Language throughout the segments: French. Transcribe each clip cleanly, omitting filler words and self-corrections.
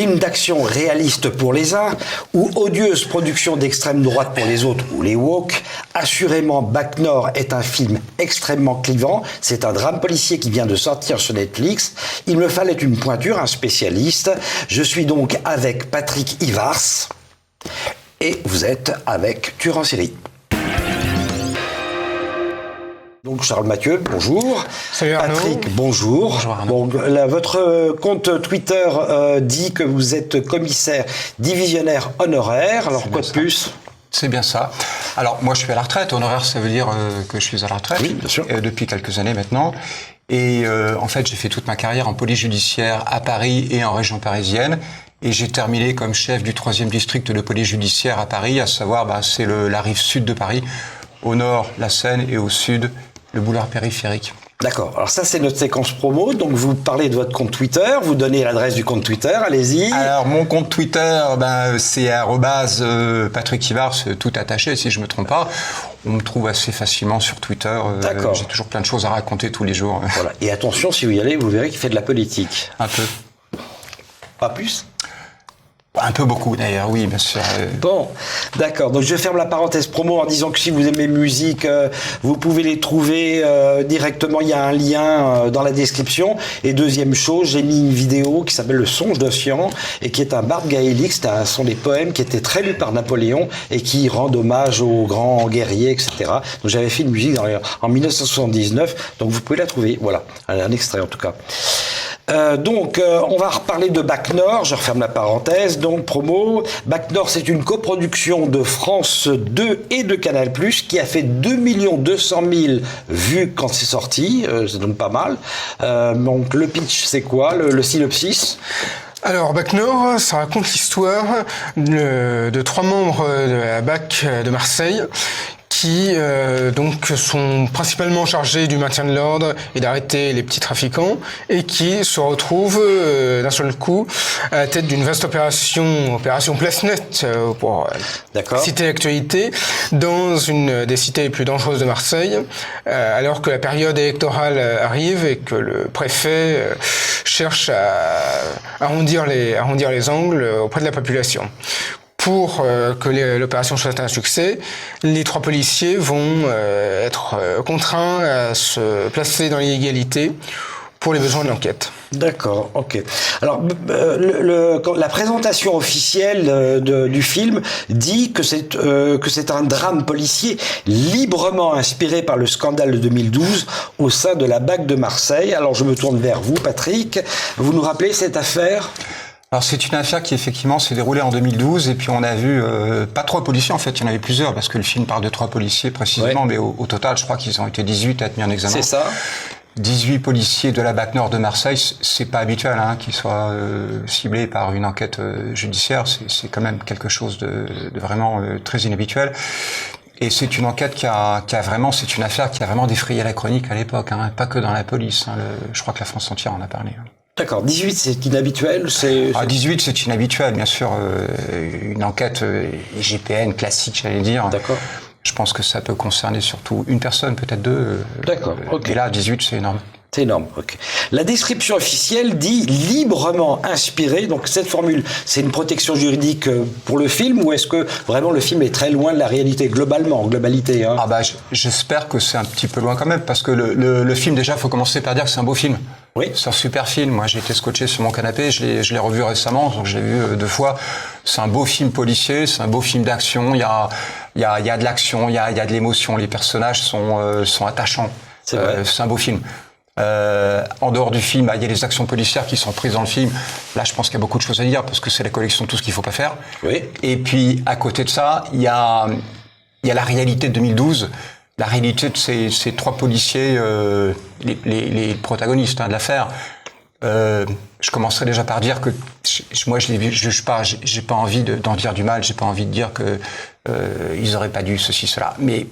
Film d'action réaliste pour les uns ou odieuse production d'extrême droite pour les autres ou les woke, assurément Bac Nord est un film extrêmement clivant. C'est un drame policier qui vient de sortir sur Netflix. Il me fallait une pointure, un spécialiste. Je suis donc avec Patrick Ivars et vous êtes avec Tueur en série. Donc Charles Mathieu, bonjour. Salut Arnaud. Patrick, bonjour. Bonjour Arnaud. Bon, votre compte Twitter dit que vous êtes commissaire divisionnaire honoraire. Alors quoi de plus ? C'est bien ça. Alors moi je suis à la retraite. Honoraire, ça veut dire que je suis à la retraite. Oui, bien sûr. Depuis quelques années maintenant. Et en fait j'ai fait toute ma carrière en police judiciaire à Paris et en région parisienne. Et j'ai terminé comme chef du 3e district de police judiciaire à Paris, à savoir c'est la rive sud de Paris. Au nord, la Seine, et au sud, le boulevard périphérique. D'accord. Alors ça, c'est notre séquence promo. Donc, vous parlez de votre compte Twitter. Vous donnez l'adresse du compte Twitter. Allez-y. Alors, mon compte Twitter, c'est @Patrick Ivars, tout attaché, si je me trompe pas. On me trouve assez facilement sur Twitter. D'accord. J'ai toujours plein de choses à raconter tous les jours. Voilà. Et attention, si vous y allez, vous verrez qu'il fait de la politique. Un peu. Pas plus ? Un peu beaucoup d'ailleurs, oui, bien sûr. Bon, d'accord. Donc je ferme la parenthèse promo en disant que si vous aimez musique, vous pouvez les trouver directement. Il y a un lien dans la description. Et deuxième chose, j'ai mis une vidéo qui s'appelle Le Songe d'Ossian et qui est un barde gaélique. Ce sont des poèmes qui étaient très lus par Napoléon et qui rendent hommage aux grands guerriers, etc. Donc j'avais fait une musique en 1979. Donc vous pouvez la trouver. Voilà, un extrait en tout cas. On va reparler de Bac Nord, je referme la parenthèse, donc promo. Bac Nord, c'est une coproduction de France 2 et de Canal+, qui a fait 2 200 000 vues quand c'est sorti, ça donne pas mal. Donc le pitch, c'est quoi, le synopsis ? Alors, Bac Nord, ça raconte l'histoire de 3 membres de la BAC de Marseille qui donc sont principalement chargés du maintien de l'ordre et d'arrêter les petits trafiquants et qui se retrouvent d'un seul coup à la tête d'une vaste opération Place Nette pour citer l'actualité, dans une des cités les plus dangereuses de Marseille, alors que la période électorale arrive et que le préfet cherche à arrondir les angles auprès de la population. Pour que l'opération soit un succès, les 3 policiers vont être contraints à se placer dans l'illégalité pour les besoins de l'enquête. D'accord, ok. Alors, la présentation officielle du film dit que c'est un drame policier librement inspiré par le scandale de 2012 au sein de la BAC de Marseille. Alors, je me tourne vers vous, Patrick. Vous nous rappelez cette affaire ? Alors c'est une affaire qui effectivement s'est déroulée en 2012 et puis on a vu pas 3 policiers en fait, il y en avait plusieurs parce que le film parle de 3 policiers précisément, mais au total je crois qu'ils ont été 18 à être mis en examen. C'est ça. 18 policiers de la BAC Nord de Marseille, c'est pas habituel qu'ils soient ciblés par une enquête judiciaire, c'est quand même quelque chose de vraiment très inhabituel. Et c'est une enquête c'est une affaire qui a vraiment défrayé la chronique à l'époque, pas que dans la police. Je crois que la France entière en a parlé. D'accord. 18, c'est inhabituel, 18, c'est inhabituel, bien sûr. Une enquête IGPN classique, j'allais dire. D'accord. Je pense que ça peut concerner surtout une personne, peut-être 2. D'accord, ok. Et là, 18, c'est énorme. C'est énorme, ok. La description officielle dit librement inspiré. Donc cette formule, c'est une protection juridique pour le film ou est-ce que vraiment le film est très loin de la réalité globalement, en globalité J'espère que c'est un petit peu loin quand même parce que le film déjà, faut commencer par dire que c'est un beau film. Oui. C'est un super film. Moi, j'ai été scotché sur mon canapé. Je l'ai revu récemment, donc je l'ai vu 2 fois. C'est un beau film policier, c'est un beau film d'action. Il y a de l'action, il y a de l'émotion. Les personnages sont attachants. C'est vrai. C'est un beau film. En dehors du film, il y a les actions policières qui sont prises dans le film. Là, je pense qu'il y a beaucoup de choses à dire parce que c'est la collection de tout ce qu'il faut pas faire. Oui. Et puis, à côté de ça, il y a la réalité de 2012. La réalité de ces 3 policiers, les protagonistes de l'affaire. Je commencerai déjà par dire que moi je les juge pas, j'ai pas envie d'en dire du mal, j'ai pas envie de dire que ils auraient pas dû ceci cela. Mais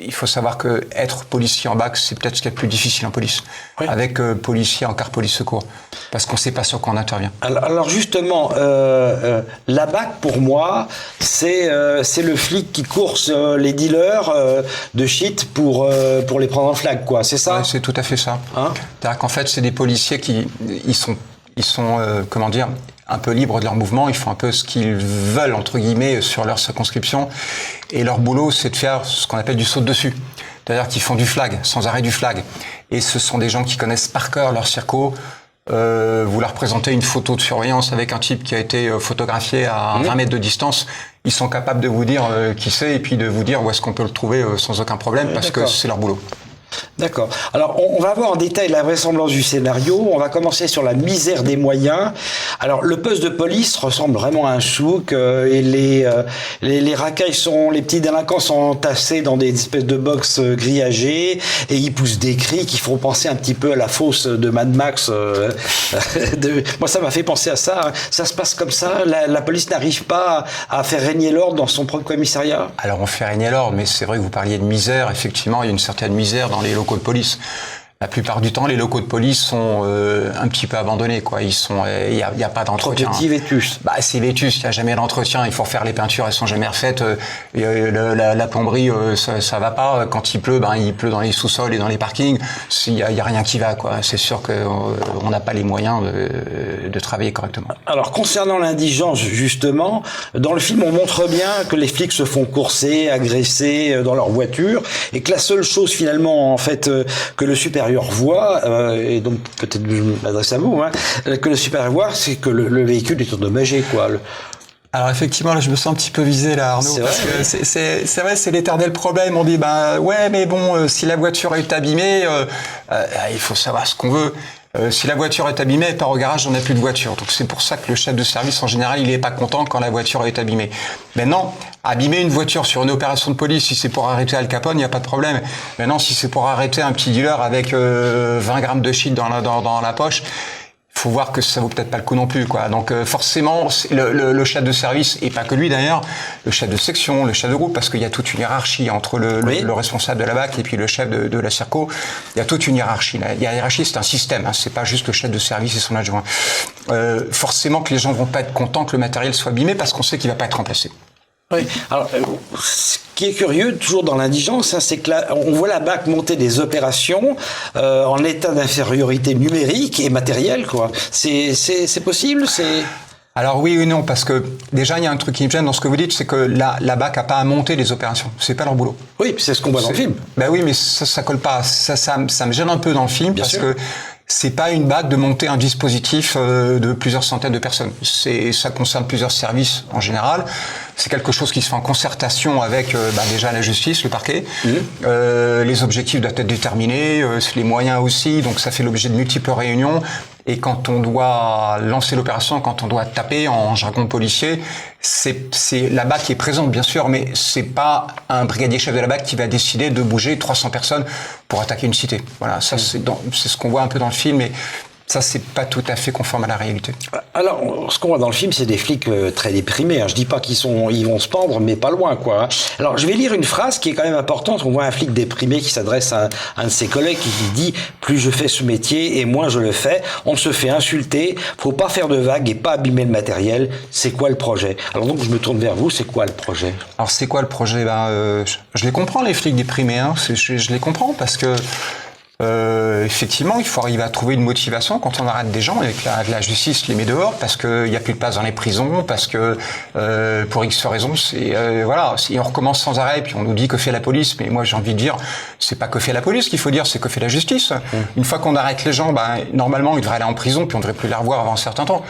il faut savoir que être policier en BAC, c'est peut-être ce qui est le plus difficile en police. Oui. Avec policier en quart police secours, parce qu'on ne sait pas sur quoi on intervient. Alors justement, la BAC pour moi, c'est le flic qui course les dealers de shit pour les prendre en flag, quoi. C'est ça ? Ouais, c'est tout à fait ça. C'est-à-dire qu'en fait, c'est des policiers ils sont comment dire, un peu libres de leur mouvement, ils font un peu ce qu'ils veulent, entre guillemets, sur leur circonscription. Et leur boulot, c'est de faire ce qu'on appelle du saut de dessus. C'est-à-dire qu'ils font du flag, sans arrêt du flag. Et ce sont des gens qui connaissent par cœur leur circo. Vous leur présentez une photo de surveillance avec un type qui a été photographié à 20 mètres de distance. Ils sont capables de vous dire qui c'est et puis de vous dire où est-ce qu'on peut le trouver sans aucun problème parce que c'est leur boulot. D'accord. Alors, on va voir en détail la vraisemblance du scénario. On va commencer sur la misère des moyens. Alors, le poste de police ressemble vraiment à un souk et les racailles les petits délinquants sont entassés dans des espèces de box grillagées et ils poussent des cris qui font penser un petit peu à la fosse de Mad Max. Moi, ça m'a fait penser à ça. Ça se passe comme ça. La police n'arrive pas à faire régner l'ordre dans son propre commissariat. Alors, on fait régner l'ordre, mais c'est vrai que vous parliez de misère. Effectivement, il y a une certaine misère dans les locaux de police. La plupart du temps, les locaux de police sont un petit peu abandonnés, quoi. Il y a pas d'entretien. Trop petit, vétus. Bah, c'est vétus. Il y a jamais d'entretien. Il faut refaire les peintures. Elles sont jamais refaites. La plomberie, ça va pas. Quand il pleut, il pleut dans les sous-sols et dans les parkings. Il y a rien qui va, quoi. C'est sûr que on n'a pas les moyens de travailler correctement. Alors, concernant l'indigence, justement, dans le film, on montre bien que les flics se font courser, agresser dans leur voiture, et que la seule chose finalement, en fait, que le supérieur voit, et donc peut-être je m'adresse à vous, que le supérieur voit, c'est que le véhicule est endommagé, quoi. Alors effectivement, là, je me sens un petit peu visé, là, Arnaud, parce que c'est vrai, c'est l'éternel problème. On dit, ouais, mais bon, si la voiture est abîmée, il faut savoir ce qu'on veut. Si la voiture est abîmée, elle part au garage, on n'a plus de voiture. Donc c'est pour ça que le chef de service, en général, il est pas content quand la voiture est abîmée. Maintenant, abîmer une voiture sur une opération de police, si c'est pour arrêter Al Capone, il n'y a pas de problème. Maintenant, si c'est pour arrêter un petit dealer avec 20 grammes de shit dans la poche, faut voir que ça vaut peut-être pas le coup non plus, quoi. Donc forcément, le chef de service, et pas que lui d'ailleurs, le chef de section, le chef de groupe, parce qu'il y a toute une hiérarchie entre le responsable de la BAC et puis le chef de la Circo. Il y a toute une hiérarchie. La hiérarchie, c'est un système, c'est pas juste le chef de service et son adjoint. Forcément que les gens vont pas être contents que le matériel soit abîmé parce qu'on sait qu'il va pas être remplacé. Oui. Alors, ce qui est curieux, toujours dans l'indigence, c'est que là, on voit la BAC monter des opérations en état d'infériorité numérique et matérielle, quoi. C'est possible, Alors oui ou non, parce que déjà il y a un truc qui me gêne dans ce que vous dites, c'est que la BAC a pas à monter des opérations, c'est pas leur boulot. Oui, c'est ce qu'on voit dans le film. Ben oui, mais ça colle pas. Ça me gêne un peu dans le film. Bien parce sûr. Que c'est pas une BAC de monter un dispositif de plusieurs centaines de personnes. Ça concerne plusieurs services en général. C'est quelque chose qui se fait en concertation avec déjà la justice, le parquet. Les objectifs doivent être déterminés, les moyens aussi. Donc ça fait l'objet de multiples réunions. Et quand on doit lancer l'opération, quand on doit taper en jargon policier, c'est la BAC qui est présente, bien sûr, mais c'est pas un brigadier chef de la BAC qui va décider de bouger 300 personnes pour attaquer une cité. Voilà, ça c'est ce qu'on voit un peu dans le film, mais ça, c'est pas tout à fait conforme à la réalité. Alors, ce qu'on voit dans le film, c'est des flics très déprimés. Je dis pas qu'ils vont se pendre, mais pas loin, quoi. Alors, je vais lire une phrase qui est quand même importante. On voit un flic déprimé qui s'adresse à un de ses collègues qui dit « Plus je fais ce métier et moins je le fais, on se fait insulter. Faut pas faire de vagues et pas abîmer le matériel. C'est quoi le projet ?» Alors donc, je me tourne vers vous. C'est quoi le projet? Alors, c'est quoi le projet? Je les comprends, les flics déprimés. Je les comprends parce que effectivement, il faut arriver à trouver une motivation quand on arrête des gens et que la justice les met dehors parce qu'il n'y a plus de place dans les prisons, parce que pour X raisons, si on recommence sans arrêt puis on nous dit que fait la police, mais moi j'ai envie de dire, c'est pas que fait la police qu'il faut dire, c'est que fait la justice. Une fois qu'on arrête les gens, normalement ils devraient aller en prison puis on devrait plus les revoir avant un certain temps.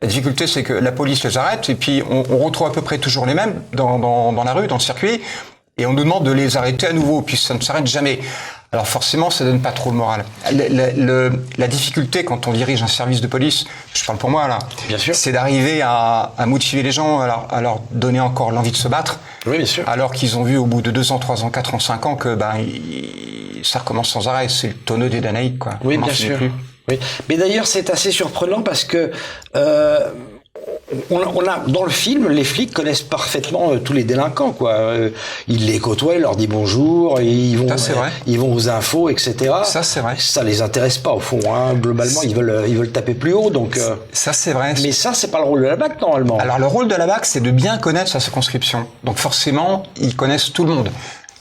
La difficulté, c'est que la police les arrête et puis on retrouve à peu près toujours les mêmes dans la rue, dans le circuit, et on nous demande de les arrêter à nouveau, puis ça ne s'arrête jamais. Alors forcément, ça donne pas trop le moral. La difficulté quand on dirige un service de police, je parle pour moi là, bien sûr, c'est d'arriver à motiver les gens, à leur donner encore l'envie de se battre. Oui, bien sûr. Alors qu'ils ont vu au bout de 2 ans, 3 ans, 4 ans, 5 ans que ça recommence sans arrêt. C'est le tonneau des Danaïdes, quoi. Oui, bien sûr. Oui. Mais d'ailleurs, c'est assez surprenant parce que on a dans le film, les flics connaissent parfaitement tous les délinquants, quoi. Ils les côtoient, ils leur disent bonjour, ils vont aux infos, etc. Ça c'est vrai. Ça les intéresse pas au fond. Globalement, ils veulent taper plus haut, donc. Ça c'est vrai. Mais ça, c'est pas le rôle de la BAC normalement. Alors le rôle de la BAC, c'est de bien connaître sa circonscription. Donc forcément, ils connaissent tout le monde.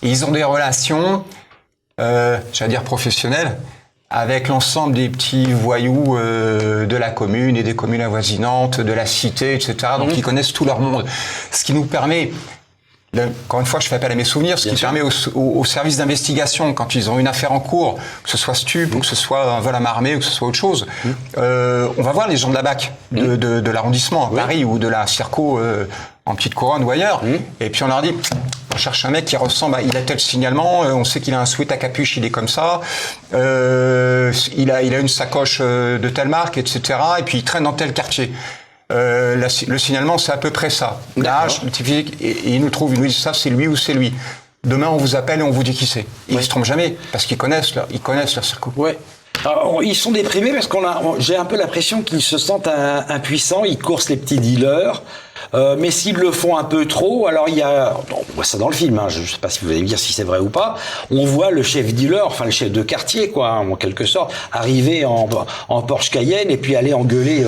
Et ils ont des relations, j'allais dire professionnelles, avec l'ensemble des petits voyous de la commune et des communes avoisinantes, de la cité, etc. Donc ils connaissent tout leur monde. Ce qui nous permet, encore une fois, je fais appel à mes souvenirs, ce qui permet aux services d'investigation, quand ils ont une affaire en cours, que ce soit stup, ou que ce soit un vol à main armée, ou que ce soit autre chose, on va voir les gens de la BAC, de l'arrondissement à Paris, ou de la Circo en Petite Couronne ou ailleurs, et puis on leur dit... On cherche un mec qui ressemble il a tel signalement, on sait qu'il a un sweat à capuche, il est comme ça, il a une sacoche de telle marque, etc. Et puis il traîne dans tel quartier. Le signalement, c'est à peu près ça. L'âge, le type physique, et il nous trouve, il nous dit ça, c'est lui ou c'est lui. Demain, on vous appelle et on vous dit qui c'est. Ils se trompent jamais, parce qu'ils connaissent leur circuit. Ouais. Alors, ils sont déprimés parce j'ai un peu l'impression qu'ils se sentent impuissants, ils coursent les petits dealers. Mais s'ils le font un peu trop, alors on voit ça dans le film, je ne sais pas si vous allez me dire si c'est vrai ou pas, on voit le chef dealer, enfin le chef de quartier, quoi, en quelque sorte, arriver en Porsche Cayenne et puis aller engueuler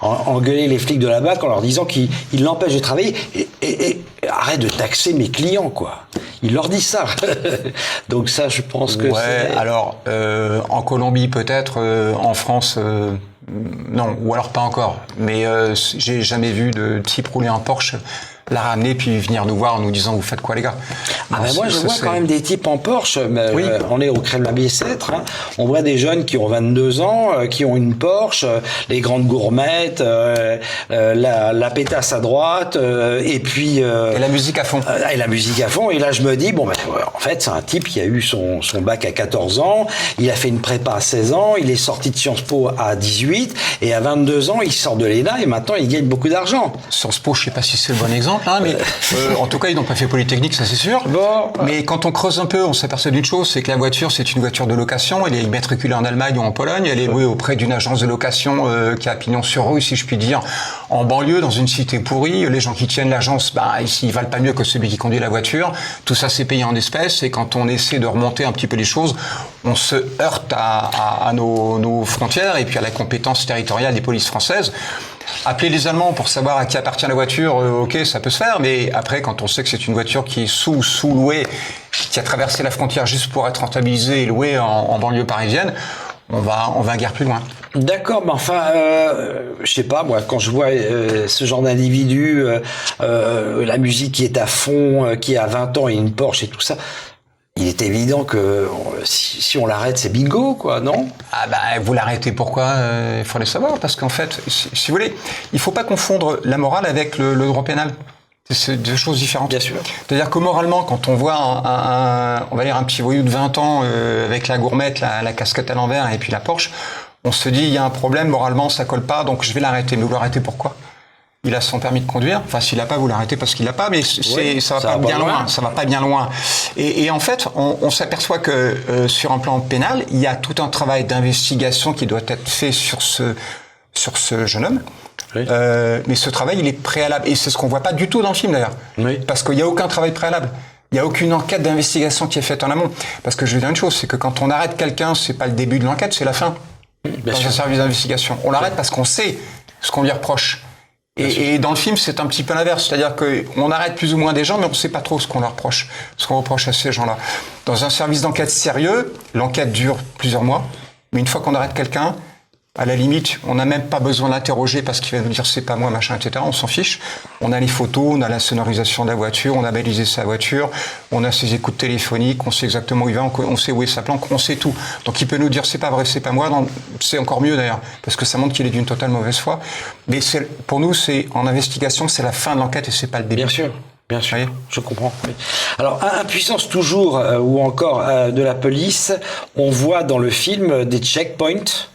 les flics de la BAC en leur disant qu'ils l'empêchent de travailler et arrête de taxer mes clients, quoi. Il leur dit ça. Donc ça, je pense que c'est... Alors, en Colombie peut-être, en France... non, ou alors pas encore. Mais j'ai jamais vu de type rouler en Porsche, la ramener puis venir nous voir en nous disant vous faites quoi les gars. Ah ben moi je vois quand même des types en Porsche, on est au Kremlin-Bicêtre, on voit des jeunes qui ont 22 ans, qui ont une Porsche, les grandes gourmettes, la pétasse à droite, et puis... et la musique à fond. Et la musique à fond, et là je me dis, en fait c'est un type qui a eu son bac à 14 ans, il a fait une prépa à 16 ans, il est sorti de Sciences Po à 18, et à 22 ans il sort de l'ENA, et maintenant il gagne beaucoup d'argent. Sciences Po, je sais pas si c'est le bon exemple, mais en tout cas ils n'ont pas fait Polytechnique, ça c'est sûr. Bon, mais quand on creuse un peu, on s'aperçoit d'une chose, c'est que la voiture c'est une voiture de location, elle est immatriculée en Allemagne ou en Pologne, elle est louée auprès d'une agence de location qui a pignon sur rue, si je puis dire, en banlieue, dans une cité pourrie. Les gens qui tiennent l'agence, ici ils valent pas mieux que celui qui conduit la voiture. Tout ça c'est payé en espèces, et quand on essaie de remonter un petit peu les choses, on se heurte à nos frontières et puis à la compétence territoriale des polices françaises. Appeler les Allemands pour savoir à qui appartient la voiture, ok, ça peut se faire, mais après, quand on sait que c'est une voiture qui est sous-louée, qui a traversé la frontière juste pour être rentabilisée et louée en banlieue parisienne, on va guère plus loin. D'accord, mais enfin, je sais pas, moi, quand je vois ce genre d'individu, la musique qui est à fond, qui a 20 ans et une Porsche et tout ça, il est évident que si on l'arrête, c'est bingo, quoi, non? Vous l'arrêtez, pourquoi? Il faut le savoir, parce qu'en fait, si vous voulez, il faut pas confondre la morale avec le droit pénal. C'est deux choses différentes. Bien sûr. C'est-à-dire que moralement, quand on voit on va dire un petit voyou de 20 ans avec la gourmette, la casquette à l'envers et puis la Porsche, on se dit il y a un problème, moralement ça colle pas, donc je vais l'arrêter. Mais vous l'arrêtez pourquoi? Il a son permis de conduire. Enfin, s'il l'a pas, vous l'arrêtez parce qu'il l'a pas, mais ça va pas bien loin. Ça va pas bien loin. Et en fait, on s'aperçoit que sur un plan pénal, il y a tout un travail d'investigation qui doit être fait sur ce jeune homme. Oui. Mais ce travail, il est préalable. Et c'est ce qu'on voit pas du tout dans le film, d'ailleurs. Oui. Parce qu'il y a aucun travail préalable. Il y a aucune enquête d'investigation qui est faite en amont. Parce que je vais dire une chose, c'est que quand on arrête quelqu'un, c'est pas le début de l'enquête, c'est la fin. Bien dans sûr. Un service d'investigation. On l'arrête parce qu'on sait ce qu'on lui reproche. Et dans le film, c'est un petit peu l'inverse. C'est-à-dire qu'on arrête plus ou moins des gens, mais on ne sait pas trop ce qu'on leur reproche, ce qu'on reproche à ces gens-là. Dans un service d'enquête sérieux, l'enquête dure plusieurs mois, mais une fois qu'on arrête quelqu'un, à la limite, on n'a même pas besoin de l'interroger parce qu'il va nous dire c'est pas moi, machin, etc. On s'en fiche. On a les photos, on a la sonorisation de la voiture, on a balisé sa voiture, on a ses écoutes téléphoniques, on sait exactement où il va, on sait où est sa planque, on sait tout. Donc il peut nous dire c'est pas vrai, c'est pas moi. C'est encore mieux d'ailleurs parce que ça montre qu'il est d'une totale mauvaise foi. Mais pour nous, c'est en investigation, c'est la fin de l'enquête et c'est pas le début. Bien sûr. Bien sûr, je comprends. Oui. Alors, impuissance toujours, ou encore de la police, on voit dans le film des checkpoints.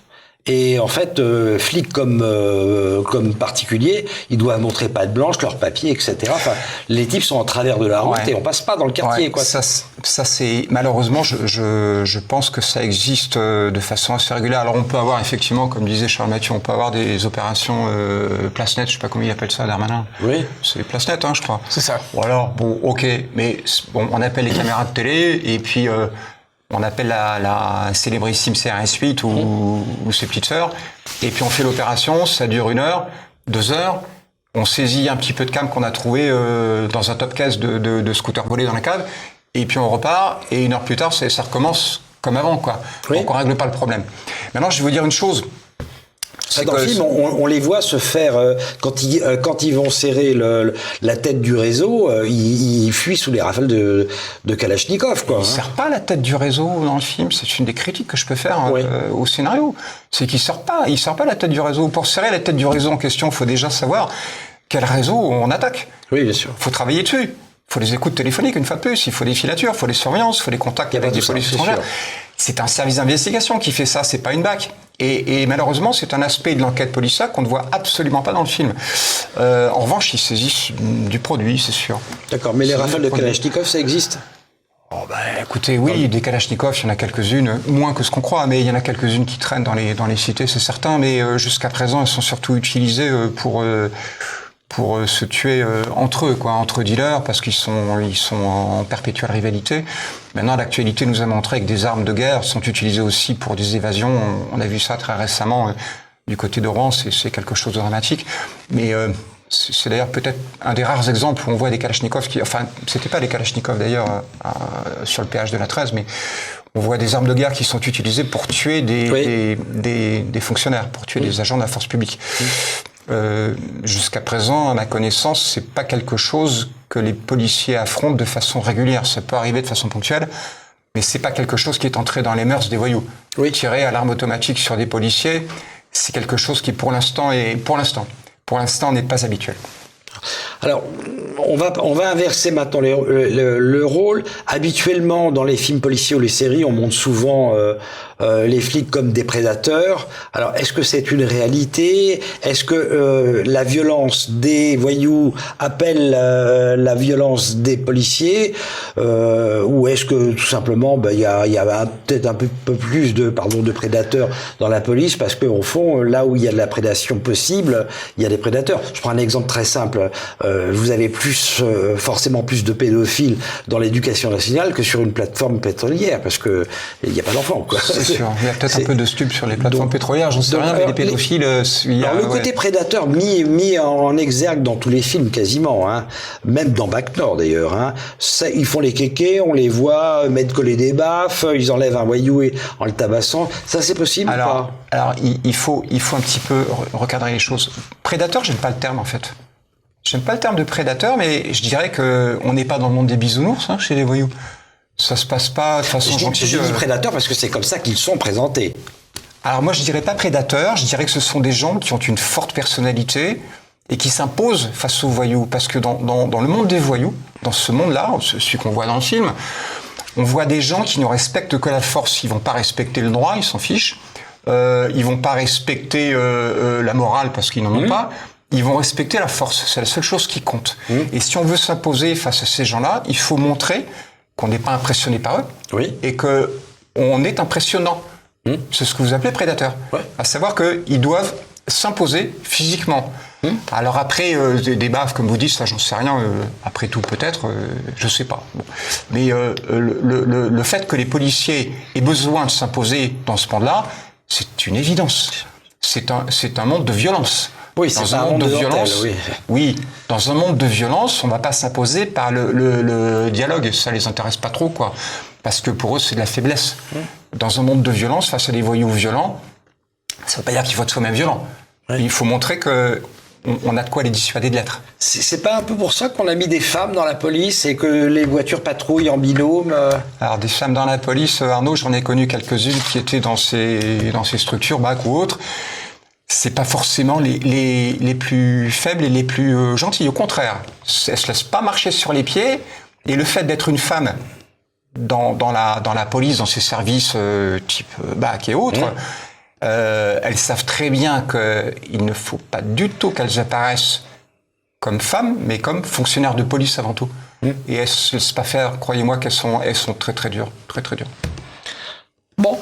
Et en fait, flics comme particuliers, ils doivent montrer patte blanche, leurs papiers, etc. Enfin, les types sont en travers de la route et on passe pas dans le quartier. Quoi. Ça c'est malheureusement, je pense que ça existe de façon assez régulière. Alors on peut avoir effectivement, comme disait Charles Mathieu, on peut avoir des opérations place net, je sais pas comment il appelle ça, Darmanin. Oui. C'est place net, je crois. C'est ça. Ou alors, bon, ok, mais bon, on appelle les caméras de télé et puis. On appelle la célébrissime CRS8 ou ses petites sœurs. Et puis on fait l'opération, ça dure 1 heure, 2 heures. On saisit un petit peu de cam qu'on a trouvé dans un top case de scooter volé dans la cave. Et puis on repart. Et 1 heure plus tard, ça recommence comme avant, quoi. Oui. Donc on règle pas le problème. Maintenant, je vais vous dire une chose. Dans le film, on les voit se faire, quand ils vont serrer la tête du réseau, ils fuient sous les rafales de Kalachnikov, quoi. Il sert pas la tête du réseau dans le film. C'est une des critiques que je peux faire au scénario. C'est qu'il sort pas la tête du réseau. Pour serrer la tête du réseau en question, il faut déjà savoir quel réseau on attaque. Oui, bien sûr. Il faut travailler dessus. Il faut des écoutes téléphoniques une fois de plus. Il faut des filatures, il faut des surveillances, il faut des contacts avec des polices étrangères. C'est un service d'investigation qui fait ça. C'est pas une BAC. Et malheureusement, c'est un aspect de l'enquête policière qu'on ne voit absolument pas dans le film. En revanche, ils saisissent du produit, c'est sûr. D'accord, mais les rafales de Kalachnikov, ça existe? Oh bah, écoutez, oui, des Kalachnikov, il y en a quelques-unes, moins que ce qu'on croit, mais il y en a quelques-unes qui traînent dans les cités, c'est certain. Mais jusqu'à présent, elles sont surtout utilisées pour se tuer entre eux, quoi, entre dealers, parce qu'ils sont en perpétuelle rivalité. Maintenant, l'actualité nous a montré que des armes de guerre sont utilisées aussi pour des évasions. On a vu ça très récemment du côté de Rouen, c'est quelque chose de dramatique. Mais c'est d'ailleurs peut-être un des rares exemples où on voit des Kalachnikov enfin, c'était pas des Kalachnikov d'ailleurs sur le péage de la 13, mais on voit des armes de guerre qui sont utilisées pour tuer des fonctionnaires, pour tuer des agents de la force publique. Jusqu'à présent, à ma connaissance, c'est pas quelque chose que les policiers affrontent de façon régulière. Ça peut arriver de façon ponctuelle, mais c'est pas quelque chose qui est entré dans les mœurs des voyous. Oui. Tirer à l'arme automatique sur des policiers, c'est quelque chose qui, pour l'instant, n'est pas habituel. Alors, on va inverser maintenant le rôle. Habituellement, dans les films policiers ou les séries, on montre souvent les flics comme des prédateurs. Alors, est-ce que c'est une réalité? Est-ce que la violence des voyous appelle la violence des policiers? Ou est-ce que tout simplement, il y a peut-être un peu plus de prédateurs dans la police, parce que au fond, là où il y a de la prédation possible, il y a des prédateurs. Je prends un exemple très simple. Vous avez forcément plus de pédophiles dans l'éducation nationale que sur une plateforme pétrolière, parce que il n'y a pas d'enfants, quoi. C'est sûr. Il y a peut-être un peu de stupes sur les plateformes pétrolières, j'en sais rien, mais les pédophiles, le côté prédateur mis en exergue dans tous les films quasiment, hein, même dans Bac Nord d'ailleurs, hein, ils font les kékés, on les voit mettre coller des baffes, ils enlèvent un voyou en le tabassant. Ça, c'est possible ou pas? Alors, il faut un petit peu recadrer les choses. Prédateur, j'aime pas le terme en fait. J'aime pas le terme de prédateur, mais je dirais que on n'est pas dans le monde des bisounours, hein, chez les voyous. Ça se passe pas de façon gentille. Je dis prédateur parce que c'est comme ça qu'ils sont présentés. Alors moi, je dirais pas prédateur, je dirais que ce sont des gens qui ont une forte personnalité et qui s'imposent face aux voyous. Parce que dans le monde des voyous, dans ce monde-là, celui qu'on voit dans le film, on voit des gens qui ne respectent que la force. Ils vont pas respecter le droit, ils s'en fichent. Ils vont pas respecter la morale parce qu'ils n'en ont pas. Ils vont respecter la force. C'est la seule chose qui compte. Et si on veut s'imposer face à ces gens-là, il faut montrer qu'on n'est pas impressionné par eux et que on est impressionnant. C'est ce que vous appelez prédateur. À savoir qu'ils doivent s'imposer physiquement. Alors après, des baffes, comme vous dites, ça j'en sais rien. Après tout, peut-être, je sais pas. Bon. Mais le fait que les policiers aient besoin de s'imposer dans ce monde-là, c'est une évidence. C'est un monde de violence. Oui, c'est un monde de violence. Oui, dans un monde de violence, on va pas s'imposer par le dialogue. Ça les intéresse pas trop, quoi. Parce que pour eux, c'est de la faiblesse. Dans un monde de violence, face à des voyous violents, ça veut pas dire qu'il faut être soi-même violent. Il faut montrer que on a de quoi les dissuader de l'être. C'est pas un peu pour ça qu'on a mis des femmes dans la police et que les voitures patrouillent en binôme? Alors des femmes dans la police, Arnaud, j'en ai connu quelques-unes qui étaient dans ces structures, BAC ou autres. C'est pas forcément les plus faibles et les plus gentilles. Au contraire, elles se laissent pas marcher sur les pieds. Et le fait d'être une femme dans la police, dans ces services type BAC et autres, elles savent très bien qu'il ne faut pas du tout qu'elles apparaissent comme femmes, mais comme fonctionnaires de police avant tout. Et elles se laissent pas faire. Croyez-moi qu'elles sont très très dures, très très dures. Bon.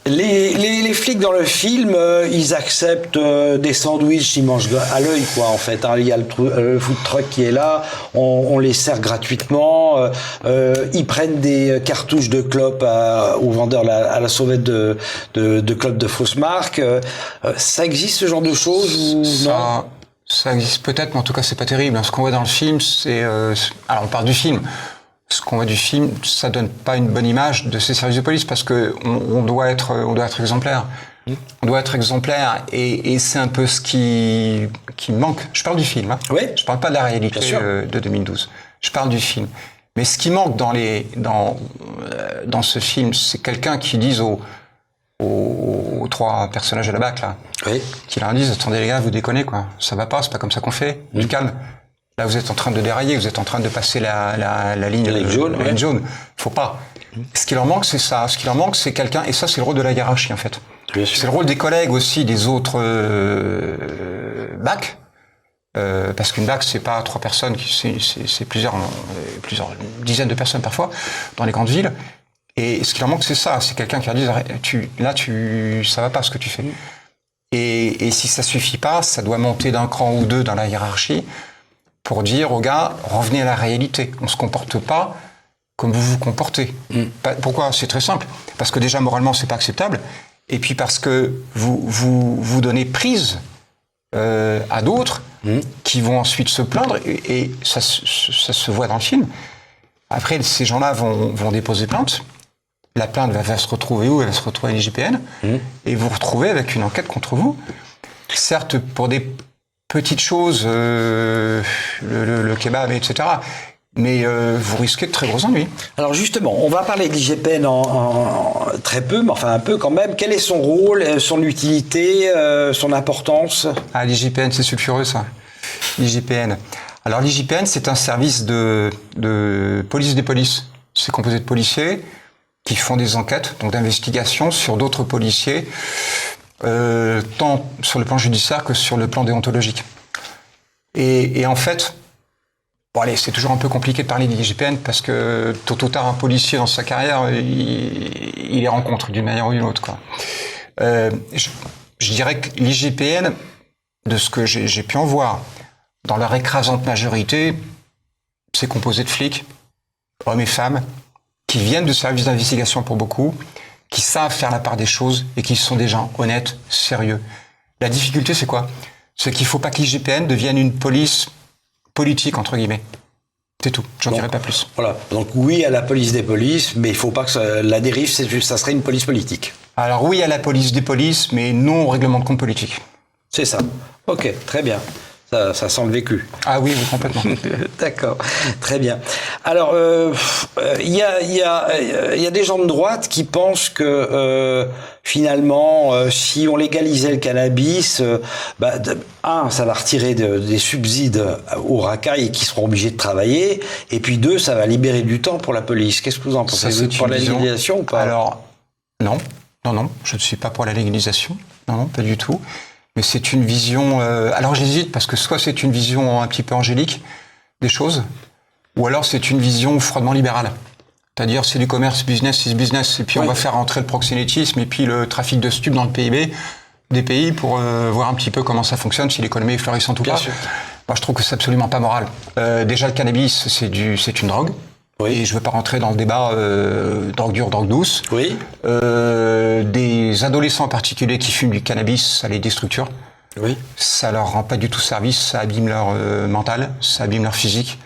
Les flics dans le film, ils acceptent des sandwichs, ils mangent à l'œil, quoi, en fait. Hein. Il y a le food truck qui est là, on les sert gratuitement, ils prennent des cartouches de clopes aux vendeurs à la sauvette de clopes de fausse marque. Ça existe, ce genre de choses ou non? Ça existe peut-être, mais en tout cas, c'est pas terrible. Ce qu'on voit dans le film, c'est... alors, on parle du film. ce qu'on voit du film, ça donne pas une bonne image de ces services de police parce que on doit être exemplaire. On doit être exemplaire et c'est un peu ce qui manque. Je parle du film, hein. Oui. Je parle pas de la réalité de 2012. Je parle du film. Mais ce qui manque dans ce film, c'est quelqu'un qui dise aux trois personnages à la BAC, là, Oui. qui leur disent, attendez les gars, vous déconnez, quoi. Ça va pas, c'est pas comme ça qu'on fait. Du calme. Là, vous êtes en train de dérailler, vous êtes en train de passer la ligne jaune. la ligne jaune. Faut pas. Ce qui leur manque, c'est ça. Ce qui leur manque, c'est quelqu'un, et ça, c'est le rôle de la hiérarchie, en fait. C'est le rôle des collègues aussi, des autres BAC. Parce qu'une BAC, c'est pas 3 personnes, c'est plusieurs dizaines de personnes parfois, dans les grandes villes. Et ce qui leur manque, c'est ça. C'est quelqu'un qui leur dit, ça va pas ce que tu fais. Et si ça suffit pas, ça doit monter d'un cran ou deux dans la hiérarchie pour dire aux gars, revenez à la réalité. On se comporte pas comme vous vous comportez. Pourquoi? C'est très simple. Parce que déjà, moralement, c'est pas acceptable. Et puis parce que vous donnez prise à d'autres qui vont ensuite se plaindre. Et ça se voit dans le film. Après, ces gens-là vont déposer plainte. La plainte va se retrouver où? Elle va se retrouver à l'IGPN. Et vous vous retrouvez avec une enquête contre vous. Certes, pour des petites choses, le kebab, etc. Mais vous risquez de très gros ennuis. Alors justement, on va parler de l'IGPN en très peu, mais enfin un peu quand même. Quel est son rôle, son utilité, son importance? Ah, l'IGPN, c'est sulfureux, ça. L'IGPN. Alors l'IGPN, c'est un service de police des polices. C'est composé de policiers qui font des enquêtes, donc d'investigation sur d'autres policiers, tant sur le plan judiciaire que sur le plan déontologique. Et en fait, bon allez, c'est toujours un peu compliqué de parler de l'IGPN parce que tôt ou tard, un policier dans sa carrière, il les rencontre d'une manière ou d'une autre, quoi. Je dirais que l'IGPN, de ce que j'ai pu en voir, dans leur écrasante majorité, c'est composé de flics, hommes et femmes, qui viennent de services d'investigation pour beaucoup, qui savent faire la part des choses et qui sont des gens honnêtes, sérieux. La difficulté, c'est quoi? C'est qu'il ne faut pas que l'IGPN devienne une police politique, entre guillemets. C'est tout, j'en dirai pas plus. Voilà, donc oui à la police des polices, mais il ne faut pas que la dérive, ça serait une police politique. Alors oui à la police des polices, mais non au règlement de compte politique. C'est ça. Ok, très bien. Ça sent le vécu. Ah oui, complètement. D'accord, très bien. Alors, il y a des gens de droite qui pensent que finalement, si on légalisait le cannabis, ça va retirer des subsides aux racailles qui seront obligés de travailler, et puis 2, ça va libérer du temps pour la police. Qu'est-ce que vous en pensez? Vous êtes pour la légalisation ou pas? Alors, non, je ne suis pas pour la légalisation. Non, pas du tout. Mais c'est une vision... alors j'hésite parce que soit c'est une vision un petit peu angélique des choses, ou alors c'est une vision froidement libérale. C'est-à-dire c'est du commerce, business is business, et puis on va faire entrer le proxénétisme et puis le trafic de stupes dans le PIB des pays pour voir un petit peu comment ça fonctionne, si l'économie est florissante ou pas. Moi je trouve que c'est absolument pas moral. Déjà le cannabis c'est une drogue. Oui. Et je ne veux pas rentrer dans le débat drogue dure, drogue douce. Oui. Des adolescents en particulier qui fument du cannabis, ça les déstructure. Oui. Ça leur rend pas du tout service, ça abîme leur mental, ça abîme leur physique.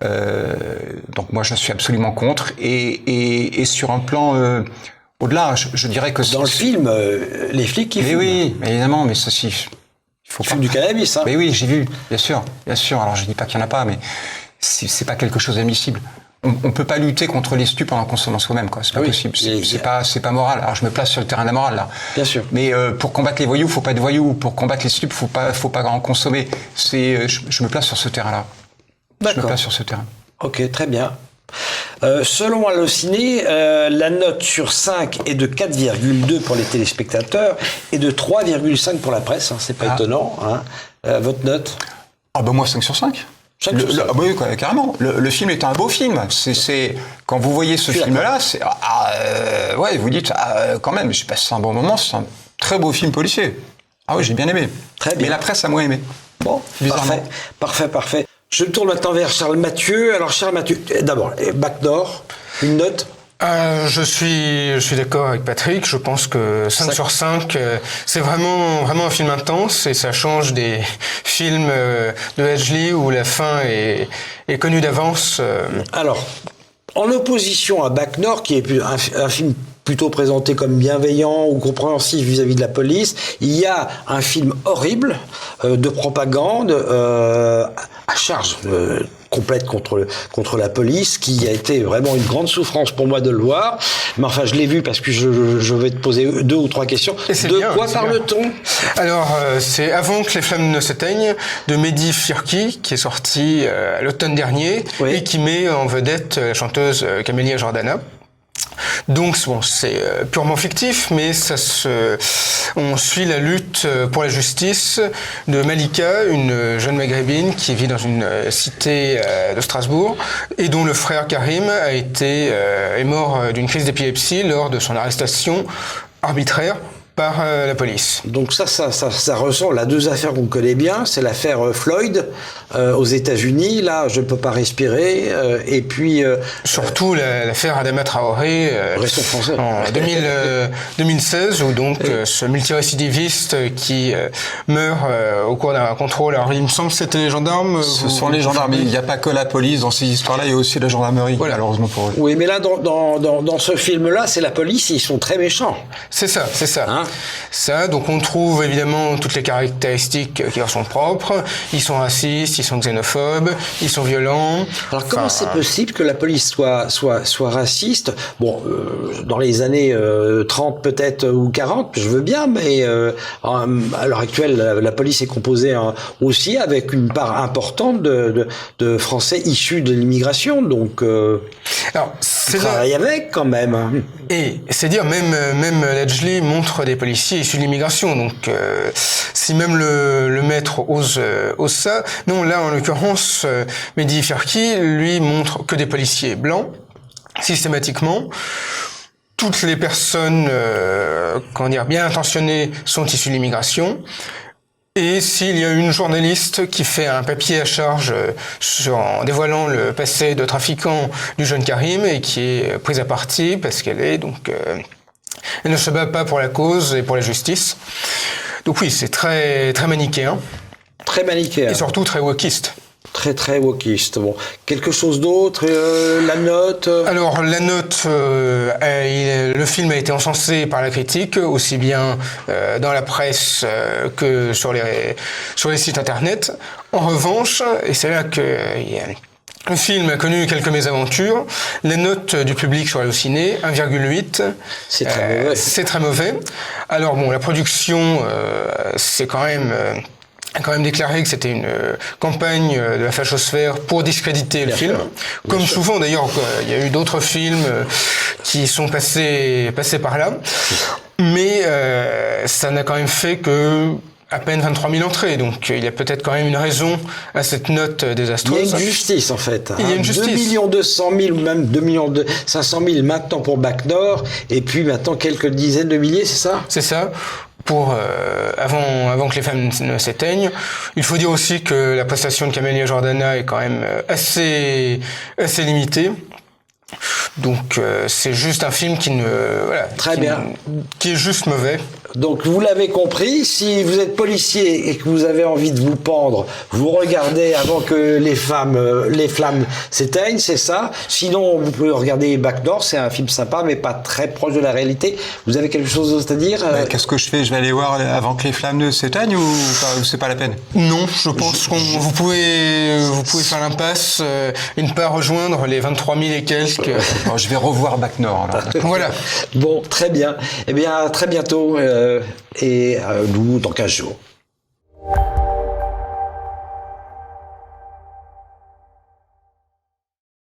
Donc moi je suis absolument contre. Et sur un plan au-delà, je dirais que... Dans le film, les flics qui fument. Mais oui, mais évidemment, mais ça si... Il faut fument du cannabis, hein. Mais oui, j'ai vu, bien sûr. Alors je dis pas qu'il y en a pas, mais c'est pas quelque chose d'admissible. On peut pas lutter contre les stupes en en consommant soi-même, quoi. C'est pas possible. C'est pas moral. Alors je me place sur le terrain de la morale là. Bien sûr. Mais pour combattre les voyous, faut pas être voyou. Pour combattre les stupes, faut pas en consommer. Je me place sur ce terrain-là. D'accord. Je me place sur ce terrain. Ok, très bien. Selon Allociné, la note sur 5 est de 4,2 pour les téléspectateurs et de 3,5 pour la presse. Hein, c'est pas étonnant. Hein. Votre note? Ah ben moi 5 sur 5. Oui, carrément. Le film est un beau film. Quand vous voyez ce film-là, vous dites quand même, j'ai passé un bon moment. C'est un très beau film policier. Ah oui, j'ai bien aimé. Très bien. Mais la presse a moins aimé. Bon, parfait. Je me tourne maintenant vers Charles Mathieu. Alors Charles Mathieu, d'abord, Bac Nord, une note? Je suis d'accord avec Patrick. Je pense que 5 sur 5, c'est vraiment un film intense et ça change des films de Hedge Lee où la fin est connue d'avance. Alors, En opposition à Bac Nord, qui est un film plutôt présenté comme bienveillant ou compréhensif vis-à-vis de la police, il y a un film horrible de propagande à charge complète contre la police, qui a été vraiment une grande souffrance pour moi de le voir. Mais enfin, je l'ai vu parce que je vais te poser 2 ou 3 questions. De quoi parle-t-on? Alors, c'est Avant que les flammes ne s'éteignent, de Mehdi Firki, qui est sorti à l'automne dernier, oui, et qui met en vedette la chanteuse Camélia Jordana. Donc bon, c'est purement fictif, mais on suit la lutte pour la justice de Malika, une jeune maghrébine qui vit dans une cité de Strasbourg et dont le frère Karim est mort d'une crise d'épilepsie lors de son arrestation arbitraire par la police. Donc ça ressemble à 2 affaires qu'on connaît bien. C'est l'affaire Floyd aux États-Unis. Là, je ne peux pas respirer. Et puis surtout l'affaire Adama Traoré en 2016, où donc ce multirécidiviste qui meurt au cours d'un contrôle. Alors il me semble que c'était les gendarmes. Ce sont les gendarmes. Il n'y a pas que la police dans ces histoires-là. Il y a aussi la gendarmerie. Voilà. Malheureusement pour eux. Oui, mais là dans ce film-là, c'est la police. Ils sont très méchants. C'est ça. Hein? Ça, donc on trouve évidemment toutes les caractéristiques qui leur sont propres. Ils sont racistes, ils sont xénophobes, ils sont violents. Alors comment c'est possible que la police soit raciste? Bon, dans les années 30 peut-être ou 40, je veux bien, mais à l'heure actuelle, la police est composée aussi avec une part importante de Français issus de l'immigration. Donc, alors, on travaille avec quand même. Et c'est dire même Ledgely montre des policiers issus de l'immigration. Donc si même le maître ose ça, non, là en l'occurrence Mehdi Firki lui montre que des policiers blancs systématiquement. Toutes les personnes bien intentionnées sont issues de l'immigration. Et s'il y a une journaliste qui fait un papier à charge en dévoilant le passé de trafiquant du jeune Karim et qui est prise à partie parce qu'elle est elle ne se bat pas pour la cause et pour la justice. Donc oui, c'est très très manichéen. Très manichéen. Et surtout très wokiste. Très très wokiste. Bon, quelque chose d'autre, la note. Alors la note, le film a été encensé par la critique, aussi bien dans la presse que sur les sites internet. En revanche, et c'est là que le film a connu quelques mésaventures. Les notes du public sur Allociné, 1,8. C'est très mauvais. C'est très mauvais. Alors bon, la production, c'est quand même a quand même déclaré que c'était une campagne de la fachosphère pour discréditer le film. Comme souvent d'ailleurs, il y a eu d'autres films qui sont passés par là. Mais ça n'a quand même fait que à peine 23 000 entrées, donc il y a peut-être quand même une raison à cette note désastreuse. Il y a une justice en fait. Il y a une justice. 2 200 000 ou même 2 500 000 maintenant pour Bac Nord, et puis maintenant quelques dizaines de milliers, c'est ça? C'est ça. Pour avant que les femmes ne s'éteignent. Il faut dire aussi que la prestation de Camélia Jordana est quand même assez limitée. Donc c'est juste un film qui est juste mauvais. Donc vous l'avez compris, si vous êtes policier et que vous avez envie de vous pendre, vous regardez avant que les flammes s'éteignent, c'est ça. Sinon, vous pouvez regarder Bac Nord, c'est un film sympa, mais pas très proche de la réalité. Vous avez quelque chose d'autre à dire? Qu'est-ce que je fais? Je vais aller voir avant que les flammes ne s'éteignent ou c'est pas la peine? Non, je pense vous pouvez faire l'impasse et ne pas rejoindre les 23 000 et quelques. Alors, je vais revoir Bac Nord. Alors. Voilà. Bon, très bien. Eh bien, à très bientôt et nous dans 15 jours.